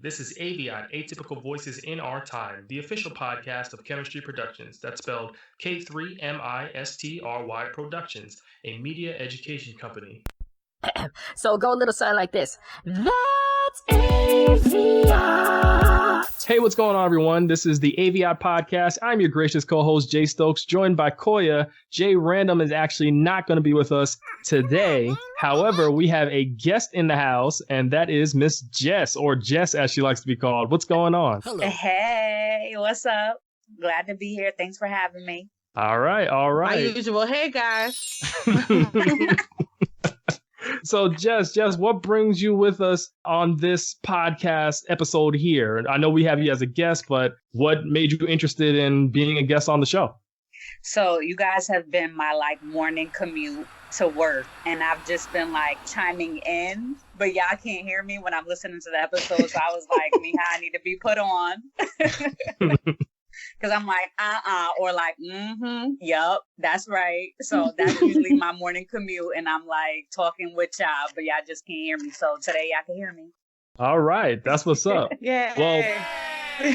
This is AVIOT, Atypical Voices in Our Time, the official podcast of Chemistry Productions. That's spelled K3MISTRY Productions, a media education company. So go a little something like this. That's AVIOT. Hey, what's going on, everyone? This is the AVIOT podcast. I'm your gracious co-host, Jay Stokes, joined by Koya. Jay Random is actually not going to be with us today. However, we have a guest in the house, and that is Miss Jess, or Jess as she likes to be called. What's going on? Hello. Hey, what's up? Glad to be here. Thanks for having me. All right. My usual. Hey, guys. So, Jess, what brings you with us on this podcast episode here? I know we have you as a guest, but what made you interested in being a guest on the show? So you guys have been my morning commute to work, and I've just been chiming in, but y'all can't hear me when I'm listening to the episode. So I was like, Miha, I need to be put on. Because I'm like, or yup, that's right. So that's usually my morning commute, and I'm talking with y'all, but y'all just can't hear me. So today y'all can hear me. All right, that's what's up. Yeah. Well,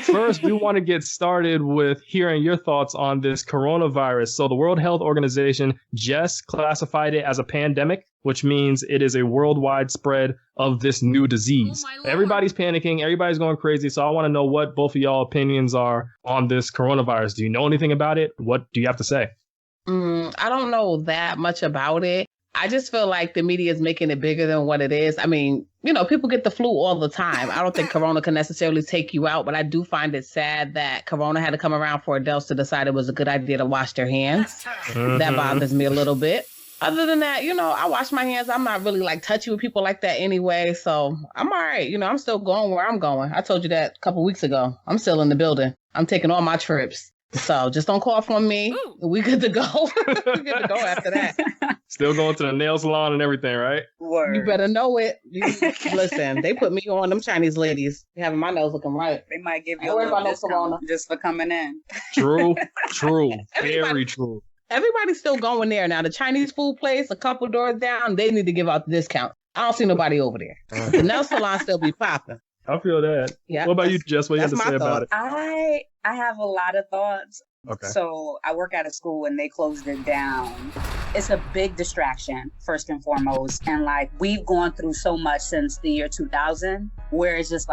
first, we want to get started with hearing your thoughts on this coronavirus. So the World Health Organization just classified it as a pandemic, which means it is a worldwide spread of this new disease. Everybody's panicking. Everybody's going crazy. So I want to know what both of y'all opinions are on this coronavirus. Do you know anything about it? What do you have to say? I don't know that much about it. I just feel like the media is making it bigger than what it is. I mean, people get the flu all the time. I don't think corona can necessarily take you out, but I do find it sad that corona had to come around for adults to decide it was a good idea to wash their hands. That bothers me a little bit. Other than that, I wash my hands. I'm not really touchy with people like that anyway. So I'm all right. I'm still going where I'm going. I told you that a couple weeks ago. I'm still in the building. I'm taking all my trips. So just don't cough on me. We good to go. We good to go after that. Still going to the nail salon and everything, right? Word. You better know it. Listen, they put me on, them Chinese ladies having my nose looking right. They might give you a little discount just for coming in. True. Very true. Everybody's still going there. Now, the Chinese food place, a couple doors down, they need to give out the discount. I don't see nobody over there. The nail salon still be popping. I feel that. Yeah. What about you, Jess? What you have to say about it? I have a lot of thoughts. Okay. So I work at a school and they closed it down. It's a big distraction, first and foremost. And we've gone through so much since the year 2000, where it's just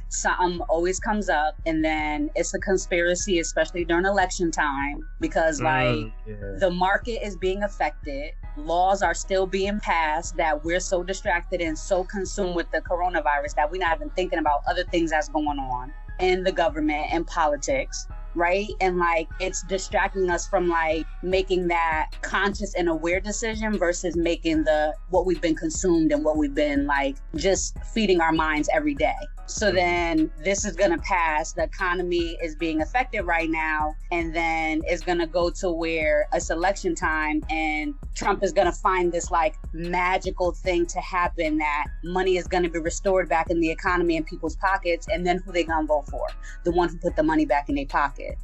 something always comes up, and then it's a conspiracy, especially during election time, because the market is being affected. Laws are still being passed that we're so distracted and so consumed with the coronavirus that we're not even thinking about other things that's going on in the government and politics. Right? And it's distracting us from making that conscious and aware decision versus making what we've been consumed and what we've been just feeding our minds every day. So then this is going to pass. The economy is being affected right now. And then it's going to go to where it's election time and Trump is going to find this magical thing to happen, that money is going to be restored back in the economy and people's pockets. And then who they going to vote for? The one who put the money back in their pocket.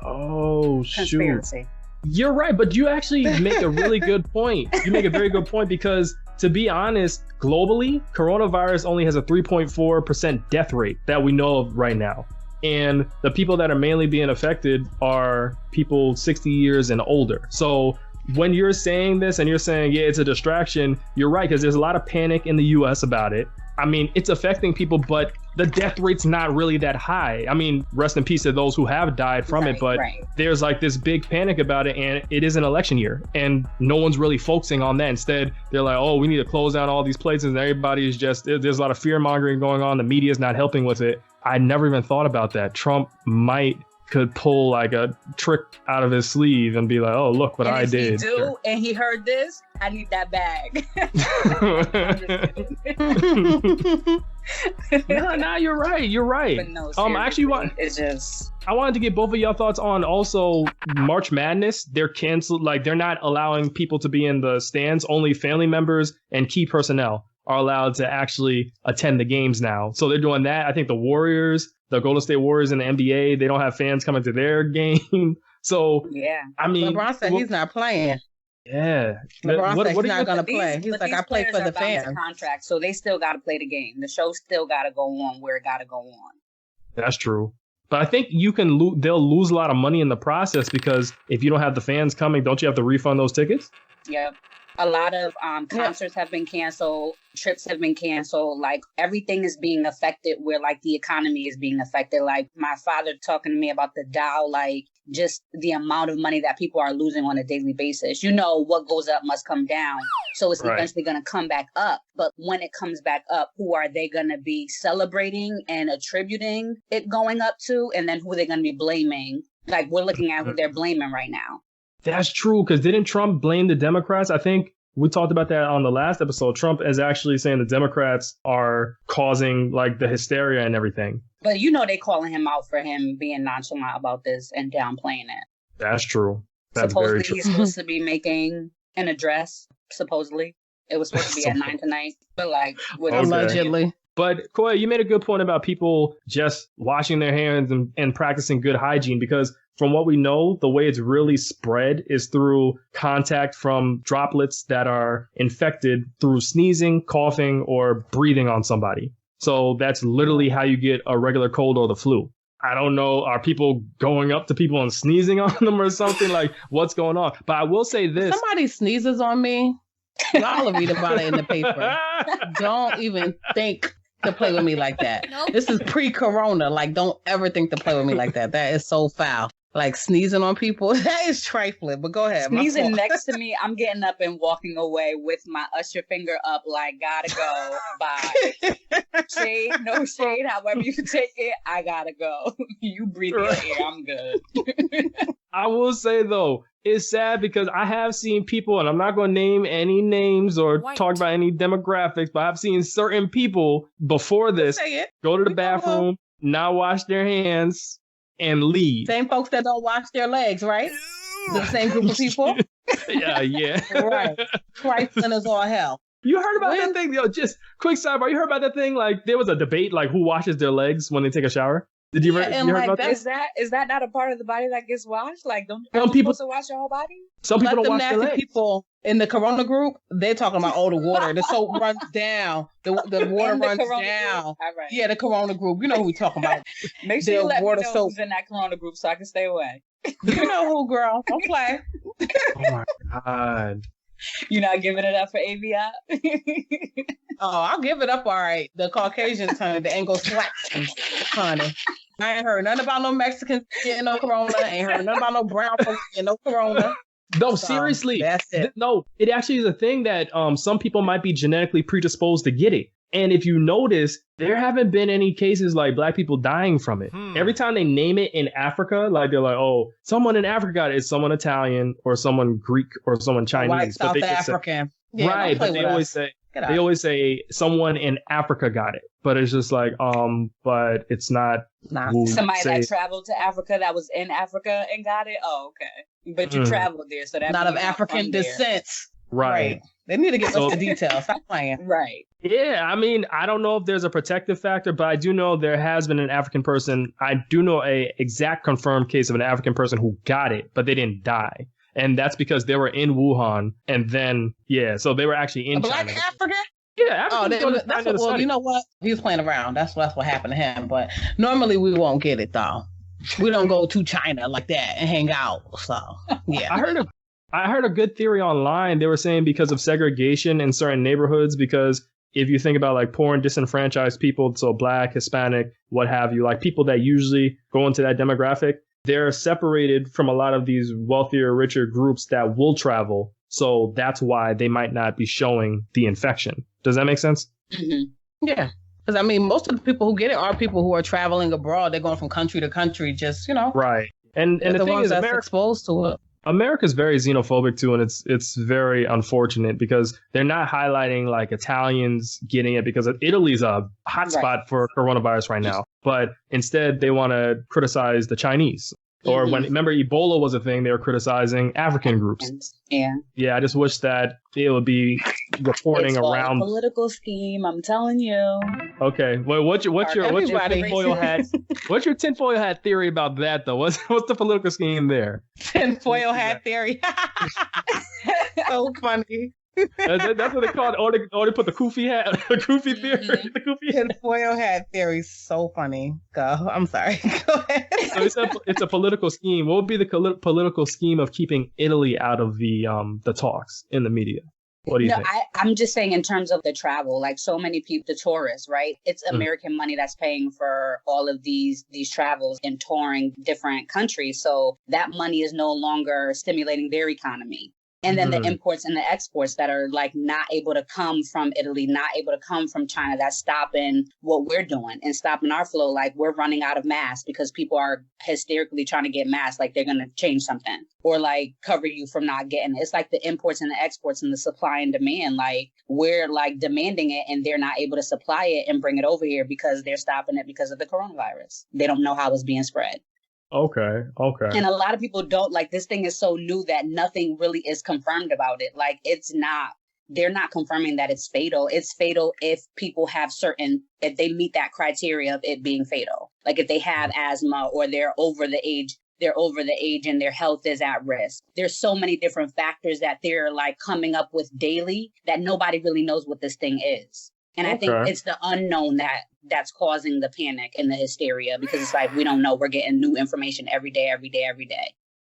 Oh, Conspiracy. shoot. You're right, but you actually make a really good point. You make a very good point because, to be honest, globally, coronavirus only has a 3.4% death rate that we know of right now. And the people that are mainly being affected are people 60 years and older. So when you're saying this and you're saying, yeah, it's a distraction, you're right, because there's a lot of panic in the US about it. I mean, it's affecting people, but the death rate's not really that high. I mean, rest in peace to those who have died from it, but there's there's this big panic about it, and it is an election year, and no one's really focusing on that. Instead, they're like, oh, we need to close down all these places, and everybody is just, there's a lot of fear mongering going on. The media is not helping with it. I never even thought about that. Trump could pull a trick out of his sleeve and be like, oh, look what I did. He do, and he heard this, I need that bag. No, you're right. But no, actually, it's just... I wanted to get both of y'all thoughts on also March Madness. They're canceled. They're not allowing people to be in the stands. Only family members and key personnel are allowed to actually attend the games now. So they're doing that. I think the Golden State Warriors in the NBA, they don't have fans coming to their game. So, yeah. I mean, LeBron said he's not playing. Yeah. LeBron said he's do not you, going to play. He's like, I play for the fans. Contract, so they still got to play the game. The show still got to go on where it got to go on. That's true. But I think you can they'll lose a lot of money in the process because if you don't have the fans coming, don't you have to refund those tickets? Yep. A lot of concerts have been canceled. Trips have been canceled. Like everything is being affected where like the economy is being affected. Like my father talking to me about the Dow, like just the amount of money that people are losing on a daily basis. You know, what goes up must come down. So it's eventually going to come back up. But when it comes back up, who are they going to be celebrating and attributing it going up to? And then who are they going to be blaming? Like we're looking at who they're blaming right now. That's true, because didn't Trump blame the Democrats? I think we talked about that on the last episode. Trump is actually saying the Democrats are causing like the hysteria and everything. But you know they calling him out for him being nonchalant about this and downplaying it. That's true. That's supposedly very true. He's supposed to be making an address. Supposedly. It was supposed to be at 9 tonight. But like allegedly. But Koya, you made a good point about people just washing their hands and practicing good hygiene, because from what we know, the way it's really spread is through contact from droplets that are infected through sneezing, coughing, or breathing on somebody. So that's literally how you get a regular cold or the flu. I don't know. Are people going up to people and sneezing on them or something? Like, what's going on? But I will say this. Somebody sneezes on me. Y'all will read about it in the paper. Don't even think to play with me like that. Nope. This is pre-corona. Like, don't ever think to play with me like that. That is so foul. Like sneezing on people, that is trifling. But go ahead. Sneezing next to me, I'm getting up and walking away with my usher finger up, like gotta go. Bye. Shade, no shade. However you take it, I gotta go. You breathe your air, I'm good. I will say though, it's sad because I have seen people, and I'm not going to name any names or talk about any demographics, but I've seen certain people before this go to the bathroom, not wash their hands, and leave. Same folks that don't wash their legs, right? The same group of people? Yeah. Right. Trifling as all hell. You heard about that thing? Yo, just quick sidebar. You heard about that thing? Like, there was a debate, like, who washes their legs when they take a shower? Did you, you heard about that? Is that not a part of the body that gets washed? Like, don't people supposed to wash your whole body? Some people don't wash their legs. People in the Corona group, they're talking about, the water. The soap runs down. The water runs down. All right. Yeah, the Corona group. You know who we talking about. Make sure you let me know who's in that Corona group so I can stay away. You know who, girl. Don't play. Oh, my God. You're not giving it up for AVIOT? I'll give it up, all right. The Caucasians, honey, the Anglo-Saxons, honey. I ain't heard nothing about no Mexicans getting no corona. I ain't heard nothing about no brown folks getting no corona. No, seriously. That's it. No, it actually is a thing that some people might be genetically predisposed to get it. And if you notice, there haven't been any cases like black people dying from it. Every time they name it in Africa, like they're like, oh, someone in Africa got it. It's someone Italian or someone Greek or someone Chinese. White South African. Say, right, but they always say someone in Africa got it. But it's just like, but it's not. Somebody that traveled to Africa that was in Africa and got it? Oh, okay. But you traveled there, so that's not of African descent. Right. They need to get us the details. Stop playing. Right. Yeah, I mean, I don't know if there's a protective factor, but I do know there has been an African person. I do know a exact confirmed case of an African person who got it, but they didn't die. And that's because they were in Wuhan. And then, so they were actually in China. Black African? Yeah, you know what? He was playing around. That's what happened to him. But normally we won't get it, though. We don't go to China like that and hang out. So, yeah. I heard a good theory online. They were saying because of segregation in certain neighborhoods, because if you think about like poor and disenfranchised people, so black, Hispanic, what have you, like people that usually go into that demographic, they're separated from a lot of these wealthier, richer groups that will travel. So that's why they might not be showing the infection. Does that make sense? Mm-hmm. Yeah. Because, I mean, most of the people who get it are people who are traveling abroad. They're going from country to country, just, Right. And the thing is, America exposed to it. America's very xenophobic too, and it's very unfortunate because they're not highlighting like Italians getting it because Italy's a hotspot for coronavirus right now. But instead, they want to criticize the Chinese. Or remember Ebola was a thing, they were criticizing African groups. Yeah, I just wish that it would be reporting around. It's a political scheme, I'm telling you. Okay, well, what's your tinfoil hat? What's your tinfoil hat theory about that though? What's the political scheme there? Tinfoil hat theory. So funny. That's what they call it. Or they put the Kufi hat, the Kufi theory, the Kufi hat. The foil hat theory is so funny. Go. I'm sorry. Go ahead. So it's a political scheme. What would be the political scheme of keeping Italy out of the talks in the media? What do you think? I'm just saying in terms of the travel, like so many people, the tourists, right? It's American money that's paying for all of these travels and touring different countries. So that money is no longer stimulating their economy. And then the imports and the exports that are like not able to come from Italy, not able to come from China, that's stopping what we're doing and stopping our flow. Like we're running out of masks because people are hysterically trying to get masks, like they're going to change something or like cover you from not getting it. It's like the imports and the exports and the supply and demand. Like we're like demanding it and they're not able to supply it and bring it over here because they're stopping it because of the coronavirus. They don't know how it's being spread. Okay. And a lot of people don't, like, this thing is so new that nothing really is confirmed about it. Like, they're not confirming that it's fatal. It's fatal if people have if they meet that criteria of it being fatal. Like if they have asthma or they're over the age and their health is at risk. There's so many different factors that they're like coming up with daily that nobody really knows what this thing is. And I think it's the unknown that's causing the panic and the hysteria because it's like, we don't know. We're getting new information every day.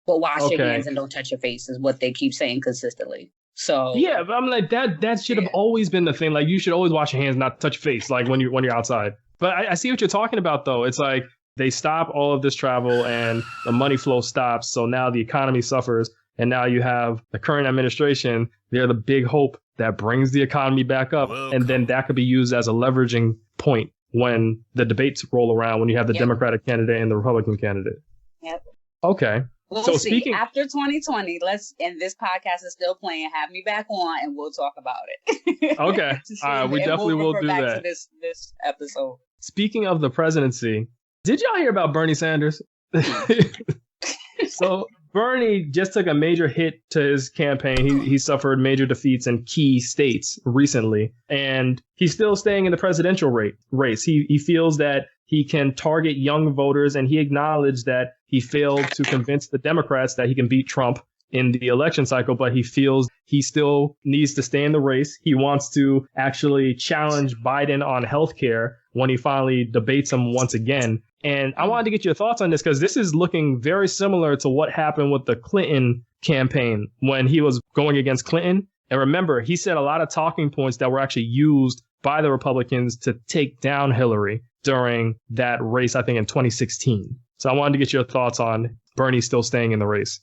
But wash your hands and don't touch your face is what they keep saying consistently. So yeah, but I'm like that should have always been the thing. Like you should always wash your hands, not touch your face, like when you're outside. But I see what you're talking about though. It's like they stop all of this travel and the money flow stops. So now the economy suffers. And now you have the current administration. They're the big hope that brings the economy back up. And then that could be used as a leveraging point when the debates roll around, when you have the Democratic candidate and the Republican candidate. Yep. Okay. We'll so see. After 2020, and this podcast is still playing, have me back on and we'll talk about it. Okay. All right. We definitely will do that. To this episode. Speaking of the presidency, did y'all hear about Bernie Sanders? So Bernie just took a major hit to his campaign. He suffered major defeats in key states recently, and he's still staying in the presidential race. He feels that he can target young voters, and he acknowledged that he failed to convince the Democrats that he can beat Trump in the election cycle, but he feels he still needs to stay in the race. He wants to actually challenge Biden on healthcare when he finally debates him once again. And I wanted to get your thoughts on this because this is looking very similar to what happened with the Clinton campaign when he was going against Clinton. And remember, he said a lot of talking points that were actually used by the Republicans to take down Hillary during that race, I think in 2016. So I wanted to get your thoughts on Bernie still staying in the race.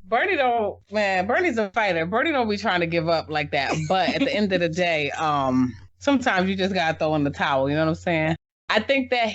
Bernie's a fighter. Bernie don't be trying to give up like that. But at the end of the day, sometimes you just gotta throw in the towel. You know what I'm saying? I think that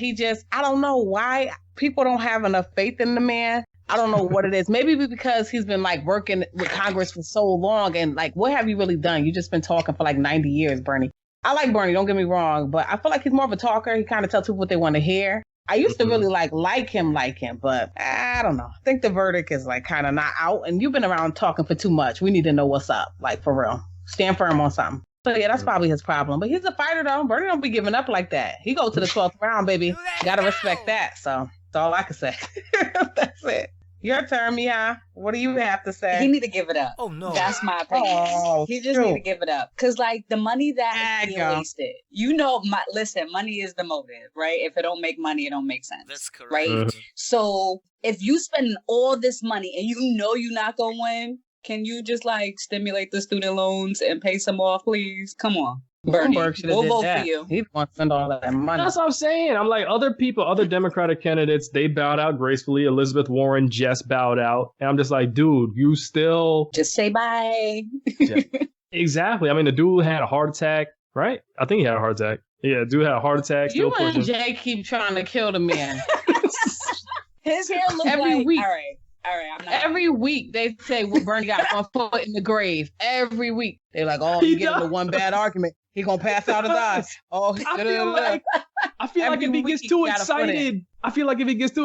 I don't know why people don't have enough faith in the man. I don't know what it is. Maybe because he's been like working with Congress for so long and like, what have you really done? You just been talking for like 90 years, Bernie. I like Bernie, don't get me wrong, but I feel like he's more of a talker. He kind of tells people what they want to hear. I used to really like him, but I don't know. I think the verdict is like kind of not out. And you've been around talking for too much. We need to know what's up, like for real. Stand firm on something. So yeah, that's probably his problem. But he's a fighter though. Bernie don't be giving up like that. He goes to the 12th round, baby. Gotta respect that. So that's all I can say. That's it. Your turn, Mia. What do you have to say? He need to give it up. Oh no, that's my opinion. He just need to give it up because, like, the money that is being wasted. You know, money is the motive, right? If it don't make money, it don't make sense. That's correct. Right. Mm-hmm. So if you spend all this money and you know you're not gonna win, can you just like stimulate the student loans and pay some off, please? Come on. Bernie, we'll vote for you. He wants to spend all that money. That's what I'm saying. I'm like, other Democratic candidates, they bowed out gracefully. Elizabeth Warren, Jess bowed out. And I'm just like, dude, you still... Just say bye. Yeah. Exactly. I mean, the dude had a heart attack, right? I think he had a heart attack. Yeah, dude had a heart attack. You and Jay keep trying to kill the man. His hair looks every week. All right, I'm not. Every week they say, well, Bernie got one foot in the grave. Every week. They're like, oh, you get into one bad argument. He gonna pass out his eyes. Oh, I feel like if he gets too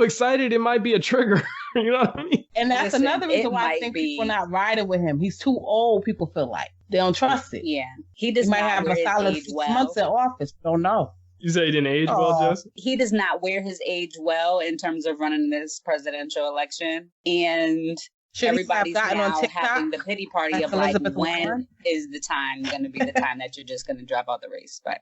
excited, it might be a trigger. You know what I mean? And that's another reason why I think people are not riding with him. He's too old, people feel like. They don't trust it. Yeah. He might have a solid 6 months in office. Don't know. You say he didn't age well, Jess? He does not wear his age well in terms of running this presidential election. And Should everybody's gotten now on TikTok having the pity party like of like, Elizabeth when Warren? is the time going to be the time that you're just going to drop out the race? But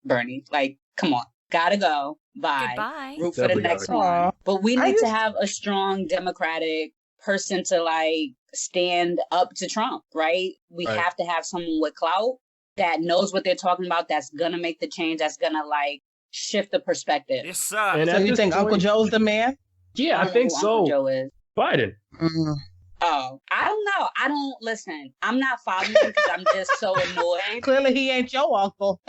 Bernie, like, come on, gotta go. Bye. Goodbye. Root for the Definitely next gotta one. go. But we I need used- to have a strong Democratic person to like stand up to Trump, right? We Right. have to have someone with clout that knows what they're talking about, that's gonna make the change, that's gonna like shift the perspective. And So at you this think Uncle point- Joe's the man? Yeah, I don't know think who so. Uncle Joe is. Biden. Oh, I don't know. I don't listen. I'm not following him because I'm just so annoyed. Clearly, he ain't your uncle.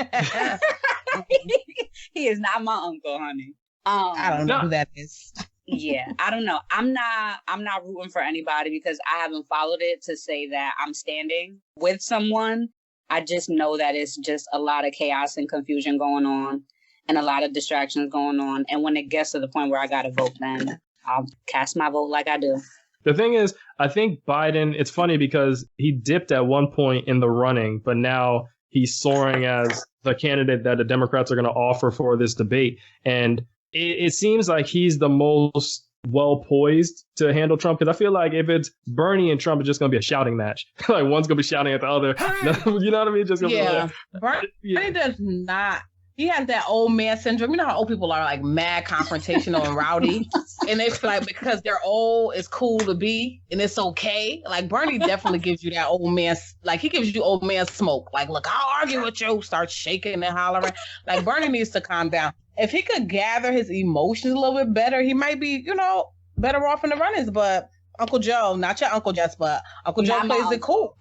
He is not my uncle, honey. I don't know No. who that is. Yeah, I don't know. I'm not rooting for anybody because I haven't followed it to say that I'm standing with someone. I just know that it's just a lot of chaos and confusion going on and a lot of distractions going on. And when it gets to the point where I gotta vote, then I'll cast my vote like I do. The thing is, I think Biden, it's funny because he dipped at one point in the running, but now he's soaring as the candidate that the Democrats are going to offer for this debate. And it seems like he's the most well poised to handle Trump, because I feel like if it's Bernie and Trump, it's just going to be a shouting match. Like one's going to be shouting at the other. You know what I mean? Just gonna be Yeah. like, Bernie does not. He has that old man syndrome. You know how old people are like mad confrontational and rowdy? And they feel like because they're old, it's cool to be and it's okay. Like Bernie definitely gives you that old man, like he gives you old man smoke. Like, look, I'll argue with you, start shaking and hollering. Like Bernie needs to calm down. If he could gather his emotions a little bit better, he might be, better off in the runnings. But Uncle Joe, not your Uncle Jess, but Uncle Joe Not my plays it cool.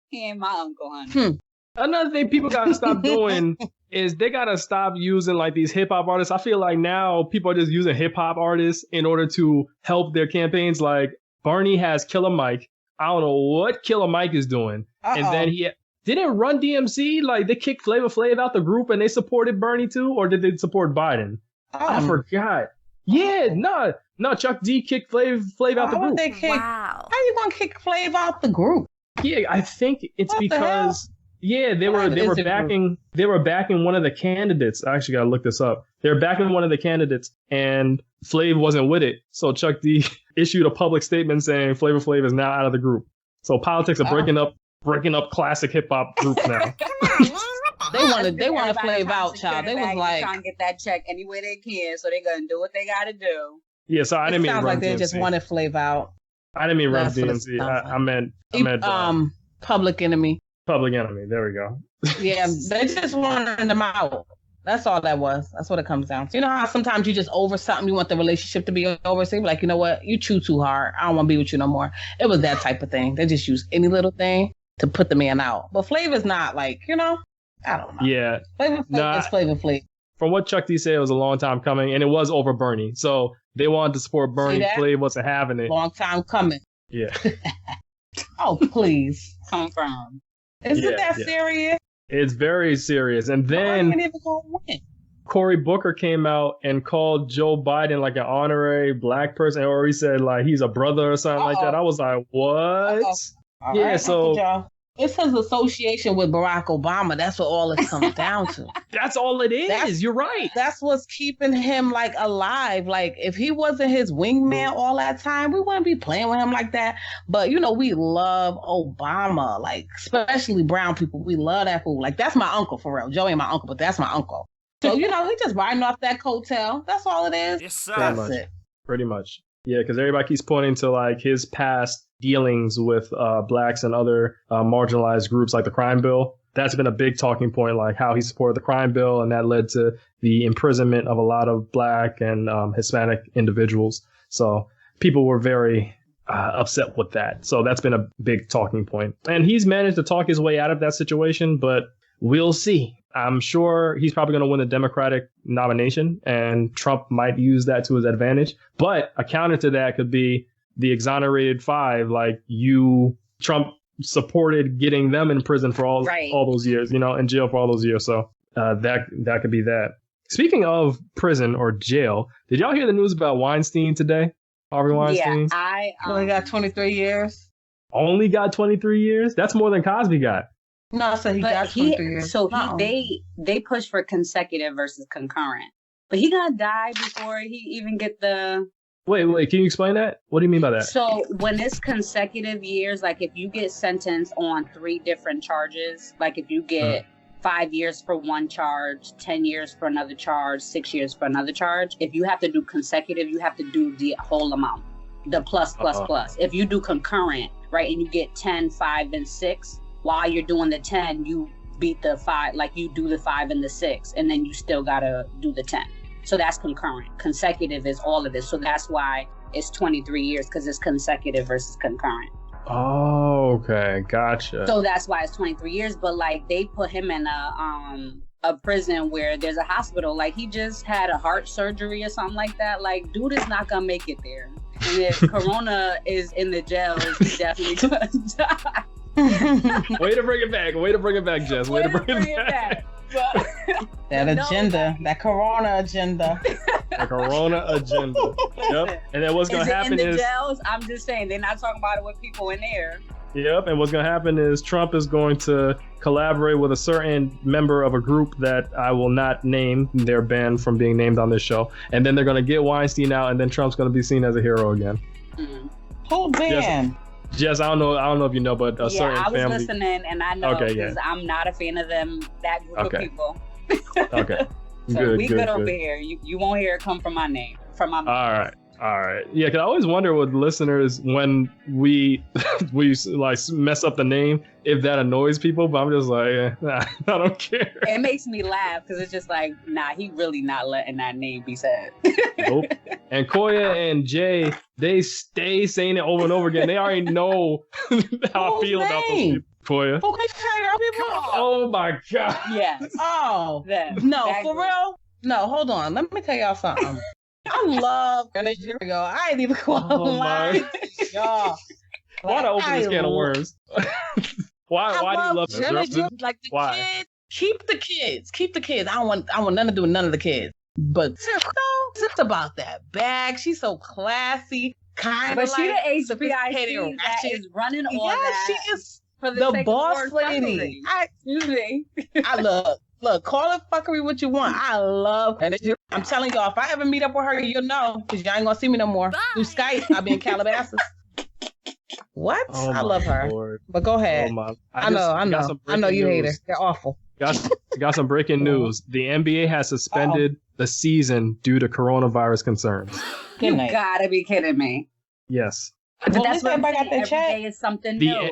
He ain't my uncle, honey. Another thing people got to stop doing is they got to stop using like these hip hop artists. I feel like now people are just using hip hop artists in order to help their campaigns. Like Bernie has Killer Mike. I don't know what Killer Mike is doing. And then he didn't Run DMC. Like they kicked Flavor Flav out the group and they supported Bernie too, or did they support Biden? I forgot. Yeah, no, Chuck D kicked Flav out the group. Wow. How you gonna kick Flav out the group? Yeah, I think it's What the because they were backing one of the candidates. I actually gotta look this up. They were backing one of the candidates, and Flav wasn't with it. So Chuck D issued a public statement saying Flavor Flav is now out of the group. So politics are breaking up classic hip hop groups now. They wanted Everybody Flav trying out, to child. secure They the was bag and like, trying to get that check any way they can, so they're gonna do what they gotta do. Yeah, so I it didn't mean sounds Run like they DMC. just wanted Flav out. I didn't mean Run That's what it DMC. sounds I meant Public Enemy. Public Enemy. There we go. Yeah, they just wanted them out. That's all that was. That's what it comes down to. You know how sometimes you just over something, you want the relationship to be over. So you're like, you know what? You chew too hard. I don't want to be with you no more. It was that type of thing. They just use any little thing to put the man out. But Flav is not like, I don't know. Yeah. Flavor Flav is Flavor Flav. From what Chuck D said, it was a long time coming, and it was over Bernie. So they wanted to support Bernie. that? Flav wasn't having it. Long time coming. Yeah. Oh, please. Confirm. Isn't Yeah, that yeah. serious? It's very serious. And I then ain't even gonna win. Cory Booker came out and called Joe Biden like an honorary black person, or he said like he's a brother or something like that. I was like, what? All Yeah, right, so- Uncle Joe. It's his association with Barack Obama. That's what all it comes down to. That's all it is. You're right. That's what's keeping him like alive. Like if he wasn't his wingman all that time, we wouldn't be playing with him like that. But we love Obama, like especially brown people. We love that fool. Like that's my uncle for real. Joe ain't my uncle, but that's my uncle. So he just riding off that coattail. That's all it is. Yes, Pretty sir. much. it. Pretty much. Yeah, because everybody keeps pointing to like his past dealings with blacks and other marginalized groups, like the crime bill. That's been a big talking point, like how he supported the crime bill, and that led to the imprisonment of a lot of black and Hispanic individuals. So people were very upset with that. So that's been a big talking point. And he's managed to talk his way out of that situation, but we'll see. I'm sure he's probably going to win the Democratic nomination, and Trump might use that to his advantage. But a counter to that could be the exonerated five, like Trump supported getting them in prison for all those years, in jail for all those years. So that could be that. Speaking of prison or jail, did y'all hear the news about Weinstein today? Harvey Weinstein? Yeah, I Only got 23 years. Only got 23 years? That's more than Cosby got. No, so he got 23 years. So No. they pushed for consecutive versus concurrent, but he gonna die before he even get the Wait, can you explain that? What do you mean by that? So when it's consecutive years, like if you get sentenced on 3 different charges, like if you get 5 years for one charge, 10 years for another charge, 6 years for another charge, if you have to do consecutive, you have to do the whole amount, the plus. If you do concurrent, right, and you get 10, 5, and 6, while you're doing the 10, you beat the 5, like you do the 5 and the 6, and then you still gotta do the 10. So that's concurrent. Consecutive is all of this. So that's why it's 23 years, because it's consecutive versus concurrent. Oh, okay. Gotcha. So that's why it's 23 years. But like they put him in a prison where there's a hospital. Like he just had a heart surgery or something like that. Like dude is not going to make it there. And if Corona is in the jails, he definitely going to die. Way to bring it back. Way to bring it back, Jess. Way to bring it back. But, that agenda, that Corona agenda. The Corona agenda. Yep. And then what's going to happen in the is... jails, I'm just saying, they're not talking about it with people in there. Yep. And what's going to happen is Trump is going to collaborate with a certain member of a group that I will not name. They're banned from being named on this show. And then they're going to get Weinstein out, and then Trump's going to be seen as a hero again. Mm-hmm. Who banned? Jess, I don't know if you know, but a certain family. Yeah, I was listening, and I know because I'm not a fan of that group of people. Okay. So we good over here. You won't hear it come from my name, from my mouth. All right. Yeah, because I always wonder with listeners when we like mess up the name, if that annoys people. But I'm just like, I don't care. It makes me laugh because it's just like, nah, he really not letting that name be said. Nope. And Koya and Jay, they stay saying it over and over again. They already know how I feel about those people. Koya. Oh my God. Yes. Oh. No, for real? No, hold on. Let me tell y'all something. I love Nigeria. I ain't even qualified. Y'all. Why to open this can of worms? Why do you love Nigeria? Like the kids. Keep the kids. I don't want nothing to do with none of the kids. But it's about that bag. She's so classy. But she the HBIC that is running all that. Yeah, she is the boss lady. I look, call it fuckery what you want. I love her. I'm telling y'all, if I ever meet up with her, you'll know, because y'all ain't gonna see me no more. Bye. Through Skype, I'll be in Calabasas. What? Oh I love her. Lord. But go ahead. I know you hate her. They're awful. Got some breaking news. The NBA has suspended the season due to coronavirus concerns. You gotta be kidding me. Yes. But that's what everybody got their check. Every day is something new.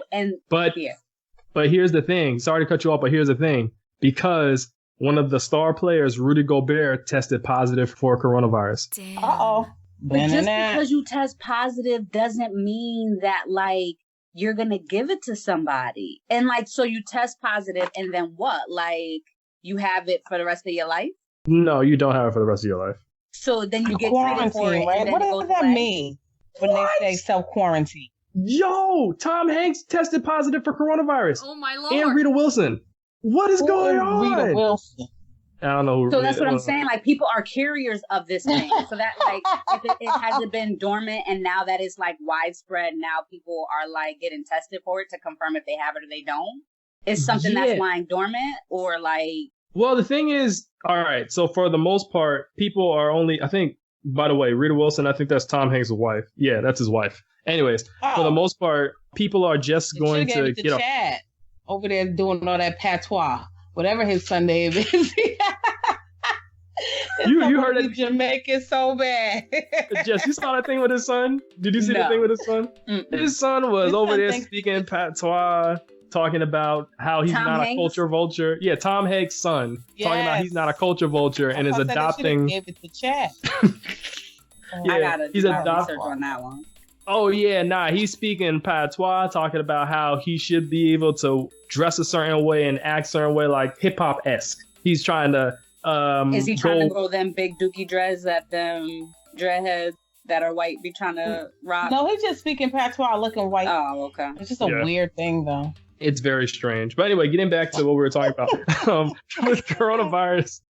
But here's the thing. Sorry to cut you off, but here's the thing. Because one of the star players, Rudy Gobert, tested positive for coronavirus. Uh-oh. But just because you test positive doesn't mean that, like, you're going to give it to somebody. And, like, so you test positive and then what? Like, you have it for the rest of your life? No, you don't have it for the rest of your life. So then you get treated for it. Right? What does that mean when they say self-quarantine? Yo, Tom Hanks tested positive for coronavirus. Oh, my Lord. And Rita Wilson. What is going on? Rita Wilson. I don't know. So that's what I'm saying. Like, people are carriers of this thing. So that, like, if it hasn't been dormant and now that it's, like, widespread, now people are, like, getting tested for it to confirm if they have it or they don't. Is something that's lying dormant or, like... Well, the thing is, all right, so for the most part, people are only, I think, by the way, Rita Wilson, I think that's Tom Hanks' wife. Yeah, that's his wife. Anyways, for the most part, people are just going to get Chad over there doing all that patois. Whatever his son name is. you heard it. Jamaican so bad. Jess, you saw that thing with his son? Did you see the thing with his son? Mm-mm. His son was over there speaking patois, talking about how he's not a culture vulture. Yeah, Tom Hanks' son. Yes. Talking about he's not a culture vulture and is adopting. Give it to Chad. Yeah, he's adopting research on that one. Oh, yeah, he's speaking patois, talking about how he should be able to dress a certain way and act a certain way, like hip-hop-esque. He's trying to... is he trying to grow them big dookie dreads that them dreadheads that are white be trying to rock? No, he's just speaking patois looking white. Oh, okay. It's just a weird thing, though. It's very strange. But anyway, getting back to what we were talking about. With coronavirus,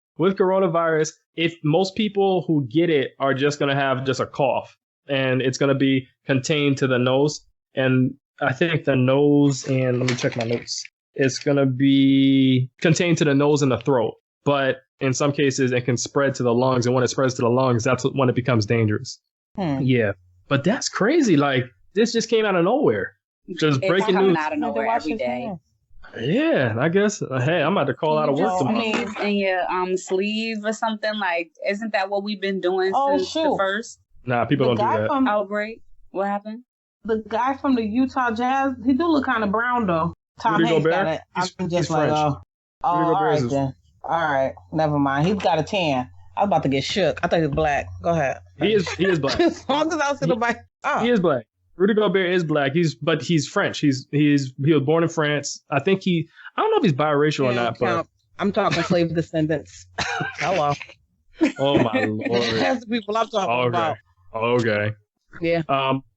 if most people who get it are just going to have just a cough, and it's going to be contained to the nose. And I think the nose and let me check my notes. It's going to be contained to the nose and the throat. But in some cases, it can spread to the lungs. And when it spreads to the lungs, that's when it becomes dangerous. Yeah, but that's crazy. Like, this just came out of nowhere. Just breaking news out of nowhere every day. Yeah, I guess. Hey, I'm about to call out of work tomorrow. In your sleeve or something, like, isn't that what we've been doing since the first? Nah, people don't do that. Outbreak. What happened? The guy from the Utah Jazz, he do look kind of brown though. Tom Rudy Hanks Gobert? got it. I'm He's just like, French. all right then. All right, never mind. He's got a tan. I was about to get shook. I thought he was black. Go ahead. He is black. As long as I was like, He is black. Rudy Gobert is black. He's French. He was born in France. I think I don't know if he's biracial or not, but I'm talking slave descendants. Hello. Oh my lord. That's the people I'm talking about. Okay. Yeah.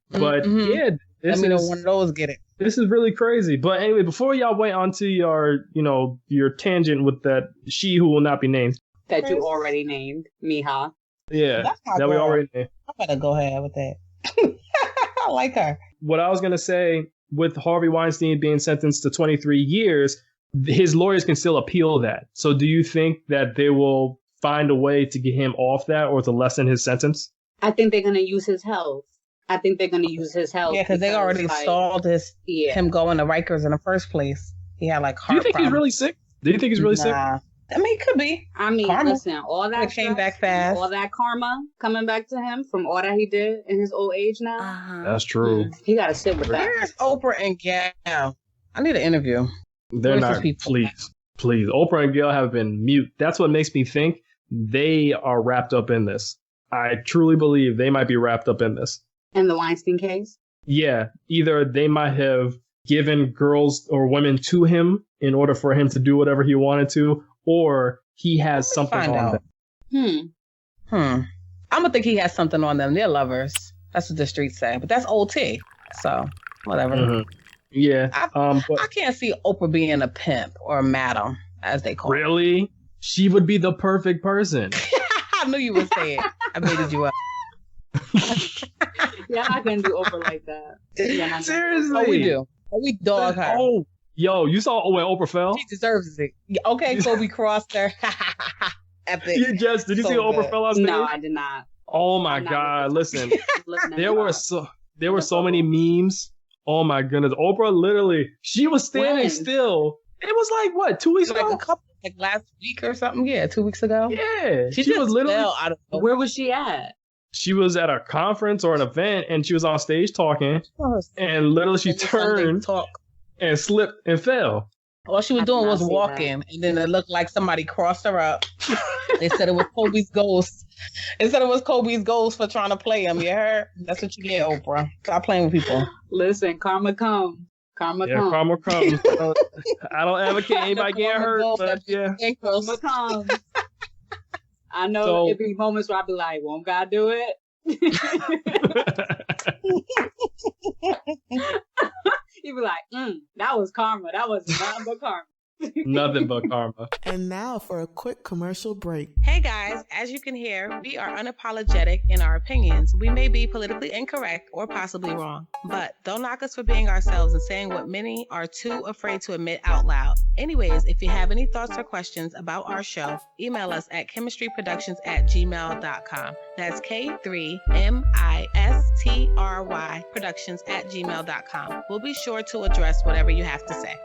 But yeah, let me know one of those get it. This is really crazy. But anyway, before y'all went on to your tangent with that she who will not be named. That you already named, Miha. Yeah. That we already named. I better go ahead with that. I like her. What I was going to say, with Harvey Weinstein being sentenced to 23 years, his lawyers can still appeal that. So do you think that they will find a way to get him off that or to lessen his sentence? I think they're going to use his health. Yeah, because they already stalled him going to Rikers in the first place. He had like heart Do you think problems. he's really sick? Do you think he's really sick? I mean, it could be. I mean, karma. Listen, all that came back fast. All that karma coming back to him from all that he did in his old age now. That's true. He got to sit with that. Where's Oprah and Gail? I need an interview. They're not. Please. Oprah and Gail have been mute. That's what makes me think they are wrapped up in this. I truly believe they might be wrapped up in this. In the Weinstein case? Yeah. Either they might have given girls or women to him in order for him to do whatever he wanted to, or he has something on them. I'm gonna think he has something on them. They're lovers. That's what the streets say. But that's old tea. So whatever. Mm-hmm. Yeah. But I can't see Oprah being a pimp or a madam, as they call it. Really? She would be the perfect person. I knew you would say it. I baited you up. Yeah, I couldn't do Oprah like that. Yeah, seriously. Oh, we do. We dog her. Oh, yo, you saw when Oprah fell? She deserves it. Okay, Kobe crossed her. Epic. Yeah, Jess, did you see Oprah fell on stage? No, I did not. Oh my God! Listen, there were so many memes. Oh my goodness, Oprah literally, she was standing still. It was like what, 2 weeks ago? Like last week or something. Yeah, 2 weeks ago. Yeah, she was literally out of where was she at? She was at a conference or an event, and she was on stage talking, and literally she turned and slipped and fell. All she was doing was walking, and then it looked like somebody crossed her up. They said it was Kobe's ghost. They said it was Kobe's ghost for trying to play him. You heard? That's what you get, Oprah. Stop playing with people. Listen, karma comes. Karma comes. I don't advocate anybody getting hurt, but yeah. Karma comes. I know it'd be moments where I'd be like, won't God do it? You'd be like, that was karma. That was nothing but karma. Nothing but karma. And now for a quick commercial break. Hey guys, as you can hear, we are unapologetic in our opinions. We may be politically incorrect or possibly wrong, but don't knock us for being ourselves and saying what many are too afraid to admit out loud. Anyways, if you have any thoughts or questions about our show, email us at chemistryproductions@gmail.com. That's K3MISTRY productions@gmail.com. We'll be sure to address whatever you have to say.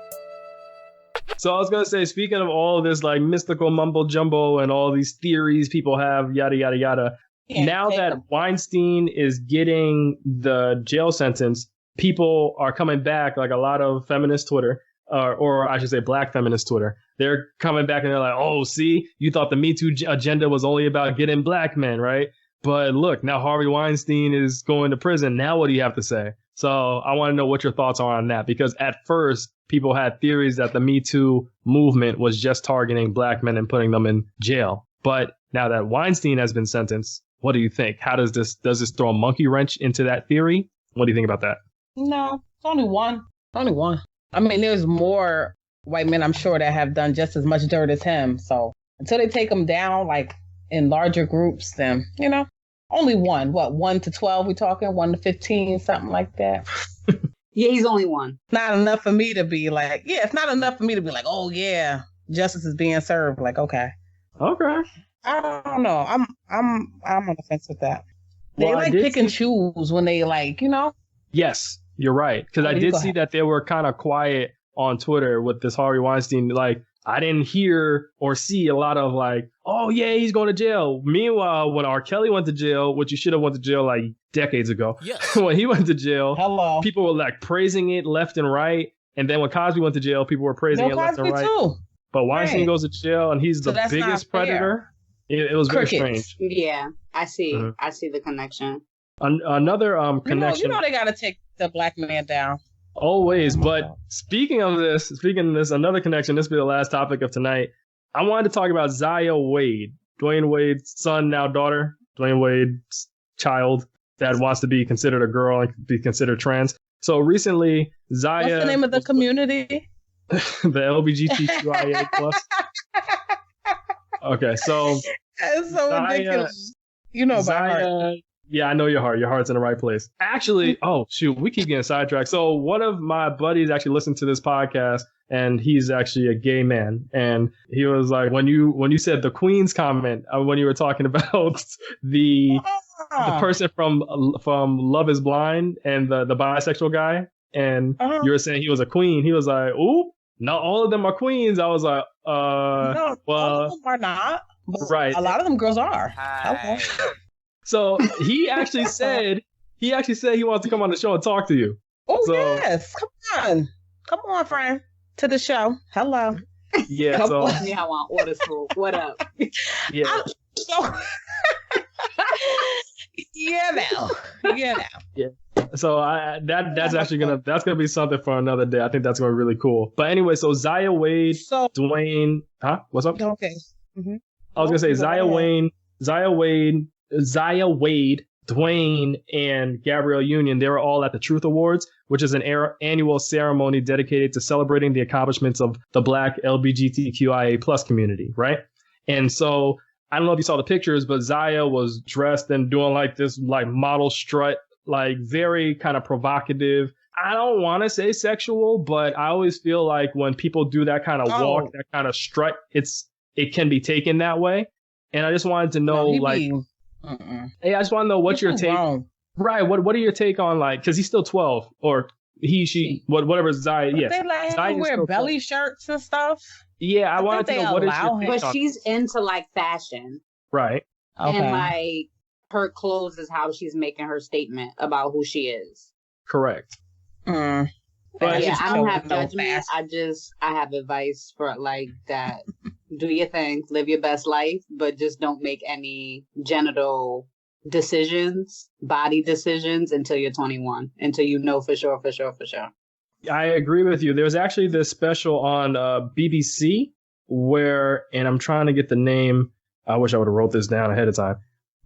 So I was going to say, speaking of all of this like mystical mumbo jumbo and all these theories people have, yada, yada, yada. Now that Weinstein is getting the jail sentence, people are coming back, like a lot of feminist Twitter, or I should say black feminist Twitter. They're coming back and they're like, oh, see, you thought the Me Too agenda was only about getting black men, right? But look, now Harvey Weinstein is going to prison. Now what do you have to say? So I want to know what your thoughts are on that, because at first people had theories that the Me Too movement was just targeting black men and putting them in jail. But now that Weinstein has been sentenced, what do you think? How does this throw a monkey wrench into that theory? What do you think about that? No, it's only one. Only one. I mean, there's more white men, I'm sure, that have done just as much dirt as him. So until they take him down, like in larger groups, then, only one. What, 1 to 12 we talking? 1 to 15, something like that. Yeah, he's only one. Not enough for me to be like, it's not enough for me to be like, oh yeah, justice is being served. Like, okay. Okay. I don't know. I'm on the fence with that. They Well, I like did pick and see- choose when they like, you know. Yes, you're right. Because Oh, I you did go see ahead. that they were kind of quiet on Twitter with this Harvey Weinstein. Like, I didn't hear or see a lot of like, oh yeah, he's going to jail. Meanwhile, when R. Kelly went to jail, which he should have went to jail like decades ago, Yes. when he went to jail, Hello. people were like praising it left and right. And then when Cosby went to jail, people were praising Bill it left Cosby and right. too. But Weinstein Right. goes to jail and he's So the that's not biggest fair. predator. It was very Crickets. strange. Yeah, I see. Mhm. I see the connection. Another connection. You know they gotta take the black man down. Always. But speaking of this, another connection, this will be the last topic of tonight. I wanted to talk about Zaya Wade, Dwayne Wade's son, now daughter, Dwayne Wade's child that wants to be considered a girl and be considered trans. So recently, Zaya. What's the name of the community? The LGBTQIA plus. Okay, so That's so Zaya- ridiculous. You know about her. Zaya, yeah, I know your heart. Your heart's in the right place. Actually, oh shoot, we keep getting sidetracked. So one of my buddies actually listened to this podcast, and he's actually a gay man. And he was like, when you said the Queen's comment, when you were talking about the person from Love Is Blind and the bisexual guy, and you were saying he was a queen. He was like, ooh, not all of them are queens. I was like, No, all well, of them are not. But right. A lot of them girls are. Hello. So he actually said he wants to come on the show and talk to you. Oh So- yes, come on, friend, to the show. Hello. Yeah, Come so on. Yeah, I want order school. What up? yeah, So, yeah, now. so that's actually gonna be something for another day. I think that's gonna be really cool. But anyway, so Zaya Wade, So Dwayne, what's up? okay. I was gonna say Go Zaya Wade, Dwayne, and Gabrielle Union. They were all at the Truth Awards, which is an annual ceremony dedicated to celebrating the accomplishments of the Black LGBTQIA plus community, right? And so I don't know if you saw the pictures, but Zaya was dressed and doing like this like model strut, like very kind of provocative. I don't want to say sexual, but I always feel like when people do that kind of walk, that kind of strut, it can be taken that way. And I just wanted to know, hey, I just want to know what's your take. Wrong. Right. What are your take on like, cause he's still 12 or she, whatever Zaya. Yeah. They let Zaya him is wear still belly shirts and stuff. Yeah. I wanted to think know they what is allow your him. take But on she's into like fashion. Right. Okay. And like her clothes is how she's making her statement about who she is. Correct. Mm. But Yeah, it's I don't have no judgment. fast. I have advice for like that. Do your thing, live your best life, but just don't make any genital decisions, body decisions until you're 21, until you know for sure. I agree with you. There was actually this special on BBC where, and I'm trying to get the name. I wish I would have wrote this down ahead of time.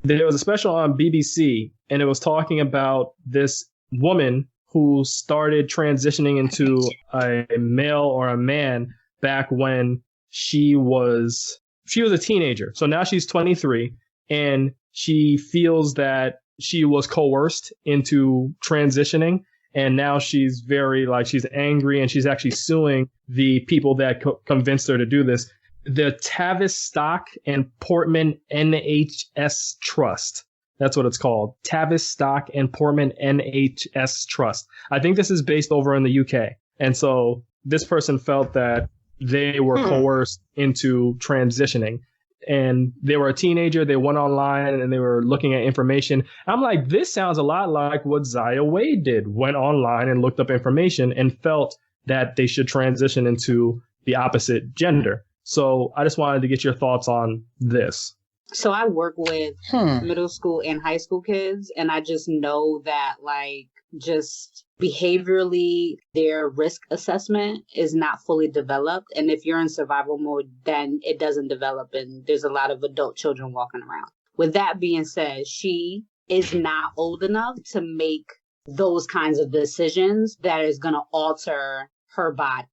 There was a special on BBC, and it was talking about this woman who started transitioning into a male or a man back when she was a teenager. So now she's 23, and she feels that she was coerced into transitioning. And now she's she's angry, and she's actually suing the people that convinced her to do this. The Tavistock and Portman NHS Trust. That's what it's called. Tavistock and Portman NHS Trust. I think this is based over in the UK. And so this person felt that they were coerced into transitioning. And they were a teenager. They went online and they were looking at information. I'm like, this sounds a lot like what Zaya Wade did. Went online and looked up information and felt that they should transition into the opposite gender. So I just wanted to get your thoughts on this. So I work with middle school and high school kids, and I just know that like just behaviorally their risk assessment is not fully developed. And if you're in survival mode, then it doesn't develop, and there's a lot of adult children walking around. With that being said, she is not old enough to make those kinds of decisions that is going to alter her body,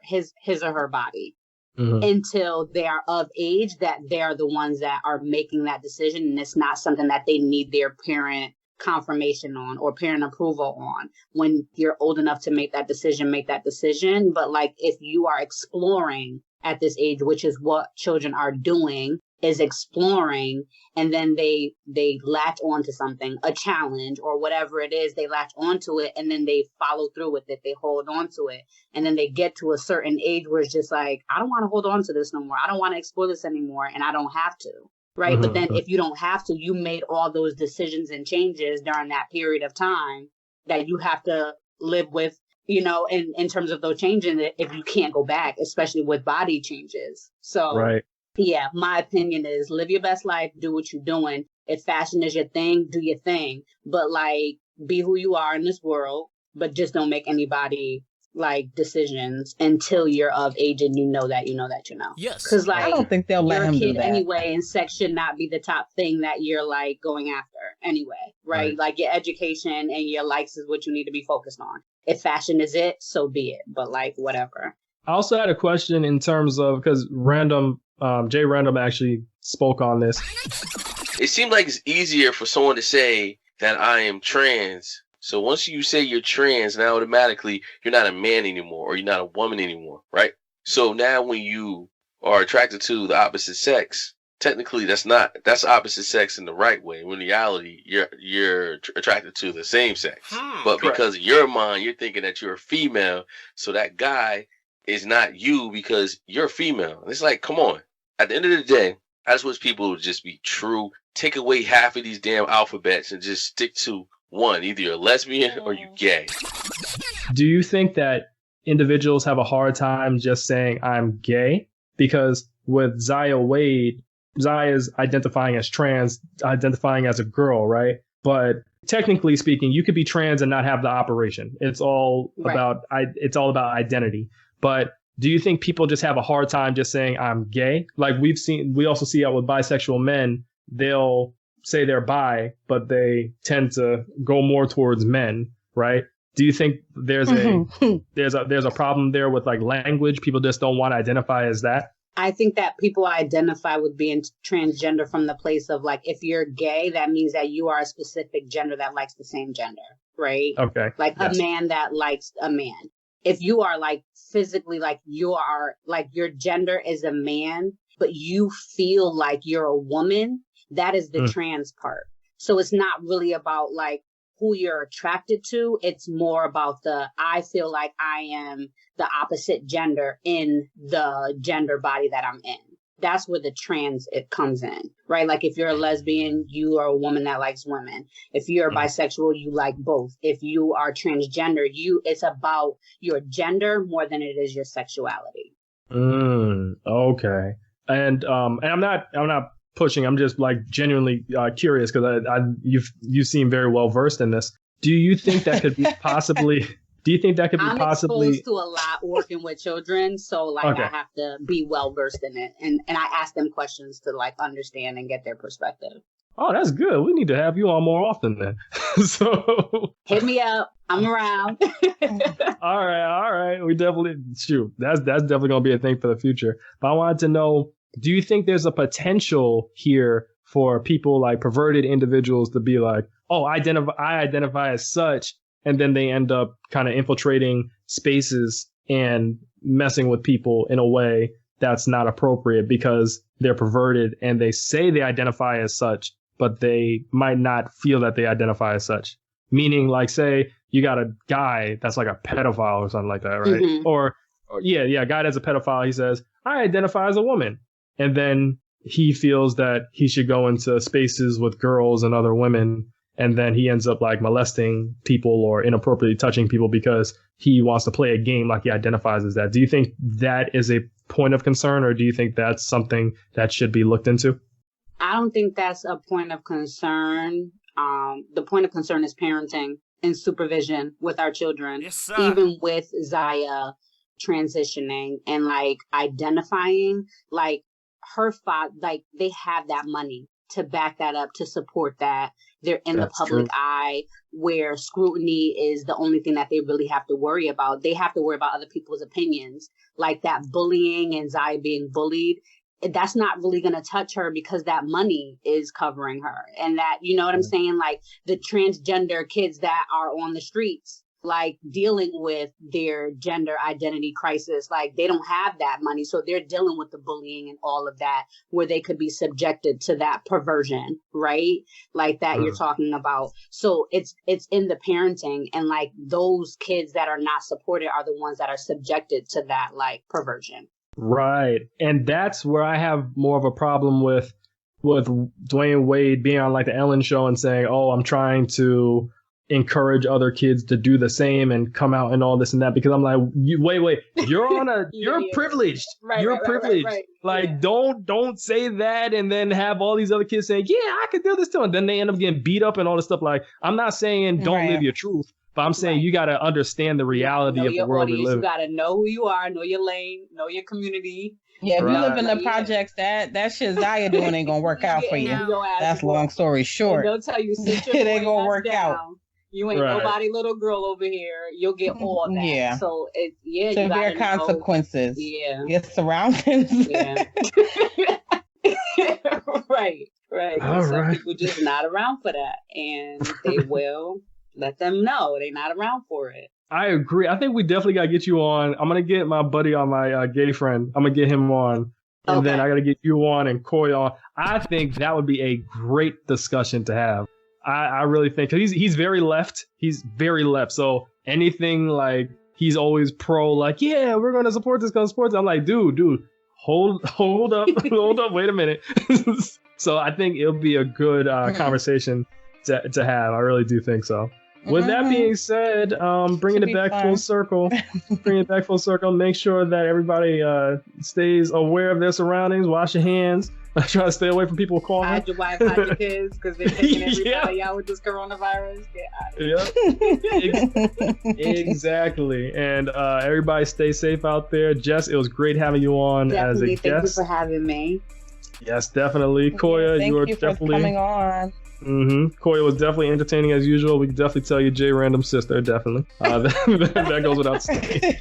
his or her body. Mm-hmm. Until they are of age, that they're the ones that are making that decision. And it's not something that they need their parent confirmation on or parent approval on. When you're old enough to make that decision, make that decision. But like if you are exploring at this age, which is what children are doing, is exploring, and then they latch onto something, a challenge or whatever it is, they latch onto it, and then they follow through with it, they hold on to it, and then they get to a certain age where it's just like, I don't want to hold on to this no more, I don't want to explore this anymore, and I don't have to, right? Mm-hmm. But then if you don't have to, you made all those decisions and changes during that period of time that you have to live with, you know, in terms of those changes, if you can't go back, especially with body changes. So right. Yeah, my opinion is live your best life, do what you're doing. If fashion is your thing, do your thing. But like, be who you are in this world, but just don't make anybody like decisions until you're of age and you know that. Yes. Because like, I don't think they'll let you're a him do kid that. anyway, and sex should not be the top thing that you're like going after anyway, right? Like your education and your likes is what you need to be focused on. If fashion is it, so be it. But like, whatever. I also had a question in terms of, because Jay Random actually spoke on this. It seemed like it's easier for someone to say that I am trans. So once you say you're trans, now automatically you're not a man anymore, or you're not a woman anymore, right? So now when you are attracted to the opposite sex, technically that's opposite sex in the right way. When in reality, you're attracted to the same sex. But Correct. because in your mind, you're thinking that you're a female, so that guy is not you because you're a female. And it's like, come on. At the end of the day, I just wish people would just be true. Take away half of these damn alphabets and just stick to one. Either you're a lesbian or you're gay. Do you think that individuals have a hard time just saying I'm gay? Because with Zaya Wade, Zaya's identifying as trans, identifying as a girl, right? But technically speaking, you could be trans and not have the operation. It's all about identity. But do you think people just have a hard time just saying I'm gay? Like we also see out with bisexual men, they'll say they're bi, but they tend to go more towards men, right? Do you think there's a problem there with like language? People just don't want to identify as that? I think that people identify with being transgender from the place of like, if you're gay, that means that you are a specific gender that likes the same gender, right? Okay. Like a man that likes a man. If you are like physically, like you are like your gender is a man, but you feel like you're a woman, that is the trans part. So it's not really about like who you're attracted to. It's more about I feel like I am the opposite gender in the gender body that I'm in. That's where the trans it comes in, right? Like if you're a lesbian, you are a woman that likes women. If you're bisexual, you like both. If you are transgender, it's about your gender more than it is your sexuality. Okay. And I'm not pushing. I'm just like genuinely curious because you seem very well versed in this. Do you think that could be possibly? Do you think that could be I'm possibly? exposed to a lot working with children, so like I have to be well versed in it, and I ask them questions to like understand and get their perspective. Oh, that's good. We need to have you on more often then. So hit me up. I'm around. All right. We definitely That's definitely gonna be a thing for the future. But I wanted to know, do you think there's a potential here for people like perverted individuals to be like, oh, I identify as such, and then they end up kind of infiltrating spaces and messing with people in a way that's not appropriate because they're perverted and they say they identify as such, but they might not feel that they identify as such. Meaning, like, say you got a guy that's like a pedophile or something like that, right? Mm-hmm. Or a guy that's a pedophile, he says, I identify as a woman. And then he feels that he should go into spaces with girls and other women. And then he ends up like molesting people or inappropriately touching people because he wants to play a game like he identifies as that. Do you think that is a point of concern, or do you think that's something that should be looked into? I don't think that's a point of concern. The point of concern is parenting and supervision with our children. Yes, sir. Even with Zaya transitioning and like identifying, like her father, like they have that money to back that up, to support that. They're in the public eye where scrutiny is the only thing that they really have to worry about. They have to worry about other people's opinions, like that bullying and Zaya being bullied. That's not really going to touch her because that money is covering her. And that, you know what I'm saying? Like the transgender kids that are on the streets, like dealing with their gender identity crisis. Like they don't have that money. So they're dealing with the bullying and all of that, where they could be subjected to that perversion, right? Like that you're talking about. So it's in the parenting, and like those kids that are not supported are the ones that are subjected to that like perversion. Right. And that's where I have more of a problem with Dwayne Wade being on like the Ellen show and saying, oh, I'm trying to encourage other kids to do the same and come out and all this and that, because I'm like, wait, you're on a, you're privileged. You're privileged. Right. Like, don't say that and then have all these other kids saying, yeah, I could do this too. And then they end up getting beat up and all this stuff. Like, I'm not saying don't live your truth, but I'm saying you got to understand the reality of the world we live. You got to know who you are, know your lane, know your community. Yeah, if you live in the projects, that shit Zaya doing ain't gonna work out for you. That's long story short. And they'll tell you, sit your it ain't gonna work out. You ain't nobody little girl over here. You'll get all that. Yeah. So severe consequences. Yeah. Your surroundings. Yeah. Right. Some people just not around for that, and they will let them know they're not around for it. I agree. I think we definitely got to get you on. I'm going to get my buddy on, my gay friend. I'm going to get him on. And then I got to get you on and Coy on. I think that would be a great discussion to have. I really think, because he's very left. He's very left. So anything like, he's always pro, like, yeah, we're going to support this, going to support this. I'm like, dude, hold up, wait a minute. So I think it'll be a good conversation to have. I really do think so. With that being said, bringing it back full circle, make sure that everybody stays aware of their surroundings, wash your hands, try to stay away from people calling. Hide your wife, hide your kids, because they're taking everybody out with this coronavirus. Exactly. And everybody stay safe out there. Jess, it was great having you on as a guest. Thank you for having me. Yes, definitely. Koya, you were definitely coming on. Koya was definitely entertaining as usual. We can definitely tell you J Random sister, definitely. That goes without saying.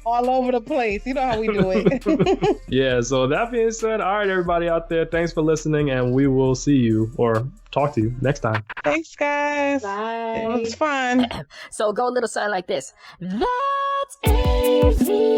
All over the place. You know how we do it. Yeah, so that being said, all right, everybody out there, thanks for listening, and we will see you or talk to you next time. Thanks, guys. Bye. It was fun. So go a little sign like this. That's AVIOT.